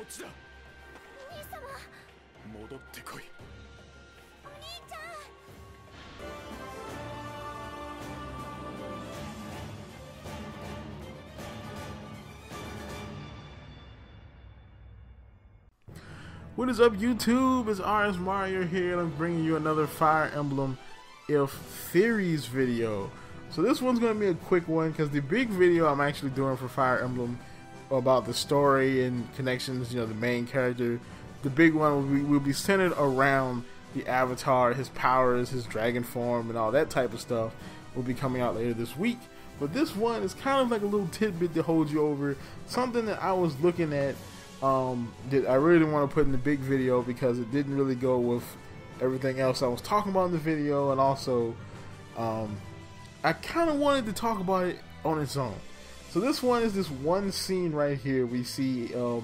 ちだ。兄様。戻ってこい。お兄ちゃん。What is up, YouTube? It's RS Mario here, and I'm bringing you another Fire Emblem If Theories video. So this one's going to be a quick one because the big video I'm actually doing for Fire Emblem about the story and connections, you know, the main character, the big one will be centered around the avatar, his powers, his dragon form, and all that type of stuff will be coming out later this week. But this one is kind of like a little tidbit to hold you over, something that I was looking at that I really didn't want to put in the big video because it didn't really go with everything else I was talking about in the video, and also I kind of wanted to talk about it on its own. So this one is this one scene right here. We see you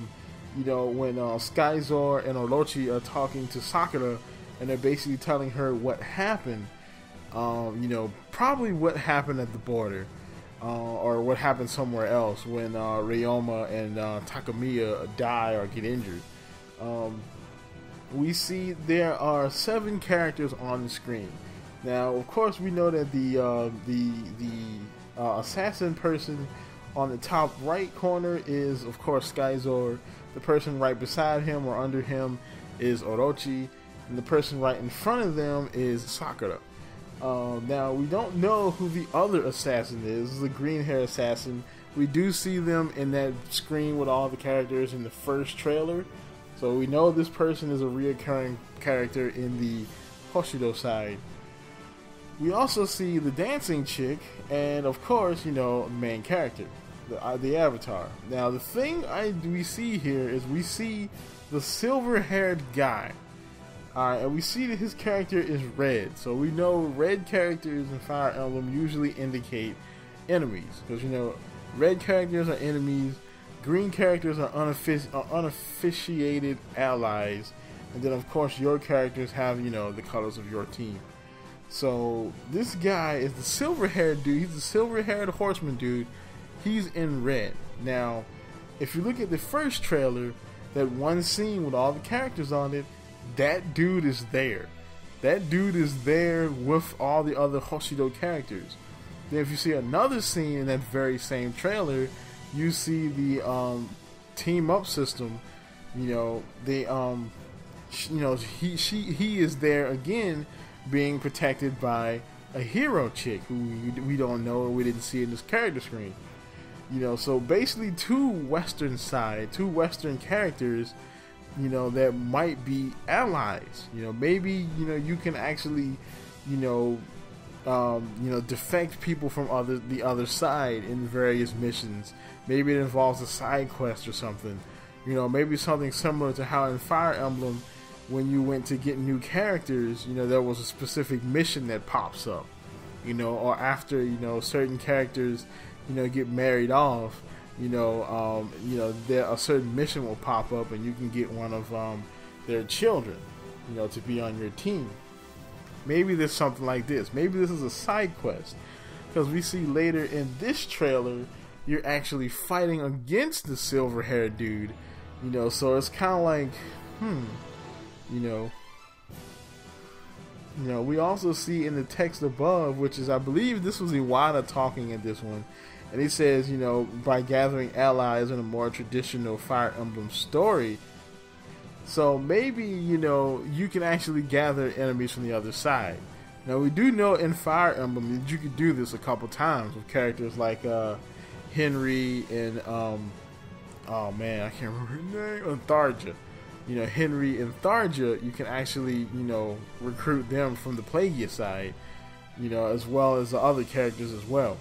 know, when Skyzor and Orochi are talking to Sakura, and they're basically telling her what happened, you know, probably what happened at the border, or what happened somewhere else when Ryoma and Takamiya die or get injured. We see there are 7 characters on the screen. Now, of course, we know that the assassin person on the top right corner is, of course, Skyzor. The person right beside him or under him is Orochi, and the person right in front of them is Sakura. Now, we don't know who the other assassin is. This is the green hair assassin. We do see them in that screen with all the characters in the first trailer. So we know this person is a reoccurring character in the Hoshido side. We also see the dancing chick, and of course, you know, the main character, the avatar. Now, the thing we see here is we see the silver-haired guy. And we see that his character is red, so we know red characters in Fire Emblem usually indicate enemies, because, you know, red characters are enemies, green characters are unofficiated allies, and then of course your characters have, you know, the colors of your team. So this guy is the silver-haired dude. He's the silver-haired horseman dude. He's in red. Now, if you look at the first trailer, that one scene with all the characters on it, that dude is there. That dude is there with all the other Hoshido characters. Then if you see another scene in that very same trailer, you see the team up system. You know, they you know, he is there again, being protected by a hero chick who we don't know, or we didn't see in this character screen. You know, so basically two Western characters, you know, that might be allies. You know, maybe, you know, you can actually, you know, defect people from the other side in various missions. Maybe it involves a side quest or something. You know, maybe something similar to how in Fire Emblem, when you went to get new characters, you know, there was a specific mission that pops up. You know, or after, you know, certain characters, you know, get married off, you know, a certain mission will pop up, and you can get one of their children, you know, to be on your team. Maybe there's something like this. Maybe this is a side quest, because we see later in this trailer, you're actually fighting against the silver-haired dude, you know. So it's kind of like, you know, we also see in the text above, which is, I believe this was Iwata talking in this one, and he says, you know, by gathering allies in a more traditional Fire Emblem story. So maybe, you know, you can actually gather enemies from the other side. Now, we do know in Fire Emblem that you could do this a couple times with characters like Henry and, oh man, I can't remember her name, Tharja. You know, Henry and Tharja, you can actually, you know, recruit them from the Plagia side, you know, as well as the other characters as well.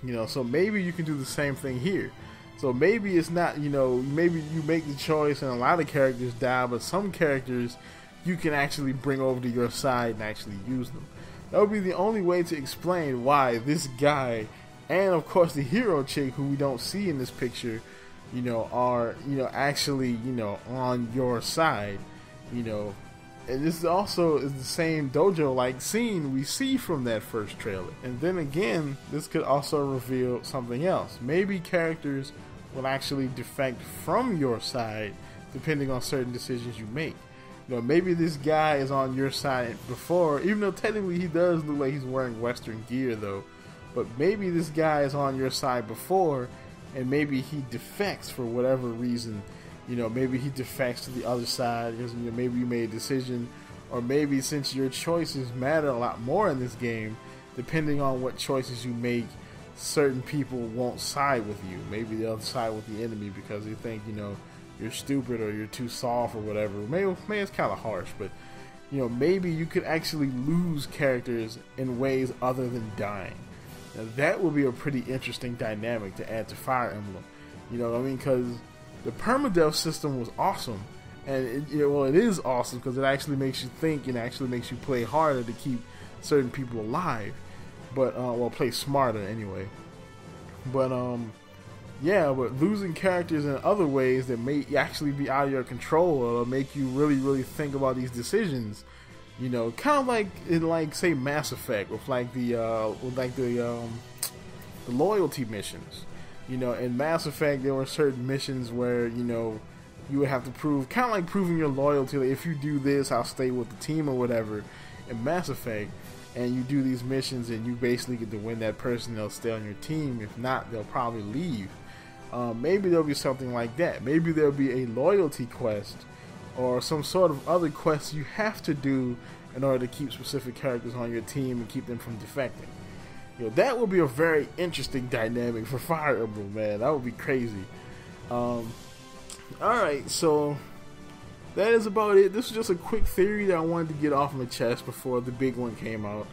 You know, so maybe you can do the same thing here. So maybe it's not, you know, maybe you make the choice and a lot of characters die, but some characters you can actually bring over to your side and actually use them. That would be the only way to explain why this guy, and of course the hero chick who we don't see in this picture, you know, are, you know, actually, you know, on your side, you know. And this also is the same dojo-like scene we see from that first trailer. And then again, this could also reveal something else. Maybe characters will actually defect from your side depending on certain decisions you make. You know, maybe this guy is on your side before, even though technically he does look like he's wearing Western gear though. But maybe this guy is on your side before, and maybe he defects for whatever reason. You know, maybe he defects to the other side because, you know, maybe you made a decision, or maybe since your choices matter a lot more in this game, depending on what choices you make, certain people won't side with you. Maybe they'll side with the enemy because they think, you know, you're stupid or you're too soft or whatever. Maybe it's kind of harsh, but, you know, maybe you could actually lose characters in ways other than dying. Now that would be a pretty interesting dynamic to add to Fire Emblem. You know what I mean? Because the permadeath system was awesome, and it is awesome because it actually makes you think and actually makes you play harder to keep certain people alive. But well, play smarter anyway. But yeah, but losing characters in other ways that may actually be out of your control or make you really think about these decisions. You know, kind of like in, like, say, Mass Effect with the loyalty missions. You know, in Mass Effect there were certain missions where, you know, you would have to prove, kind of like proving your loyalty. Like, if you do this, I'll stay with the team or whatever. In Mass Effect, and you do these missions and you basically get to win that person, they'll stay on your team. If not, they'll probably leave. Maybe there'll be something like that. Maybe there'll be a loyalty quest or some sort of other quest you have to do in order to keep specific characters on your team and keep them from defecting. You know, that would be a very interesting dynamic for Fire Emblem, man. That would be crazy. Alright, so that is about it. This is just a quick theory that I wanted to get off my chest before the big one came out.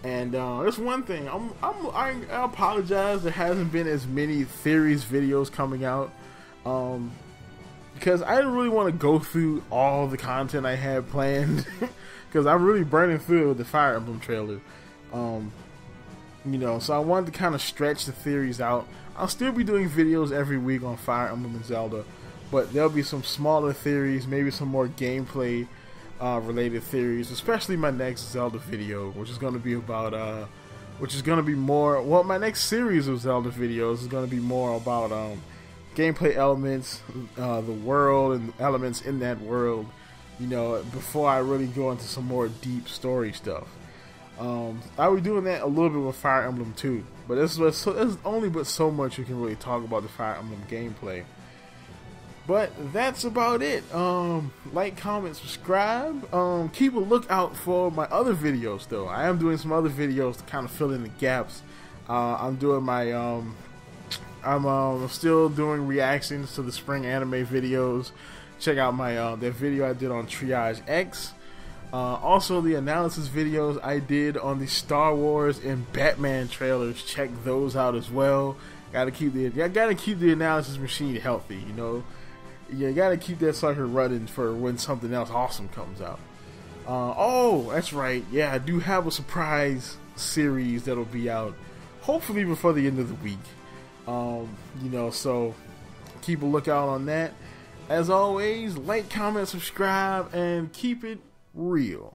And there's one thing. I apologize there hasn't been as many theories videos coming out. Because I didn't really want to go through all the content I had planned. Because I'm really burning through the Fire Emblem trailer. You know, so I wanted to kind of stretch the theories out. I'll still be doing videos every week on Fire Emblem and Zelda. But there'll be some smaller theories, maybe some more gameplay related theories, especially my next Zelda video, which is going to be about, my next series of Zelda videos is going to be more about gameplay elements, the world and elements in that world, you know, before I really go into some more deep story stuff. I'll be doing that a little bit with Fire Emblem too, but there's only but so much you can really talk about the Fire Emblem gameplay. But that's about it. Like, comment, subscribe. Keep a lookout for my other videos though. I am doing some other videos to kind of fill in the gaps. I'm doing my I'm still doing reactions to the spring anime videos. Check out my that video I did on Triage X. Also the analysis videos I did on the Star Wars and Batman trailers. Check those out as well. Gotta keep the analysis machine healthy, you know. You gotta keep that sucker running for when something else awesome comes out. Oh, that's right. Yeah, I do have a surprise series that'll be out hopefully before the end of the week. You know, so keep a lookout on that. As always, like, comment, subscribe, and keep it real.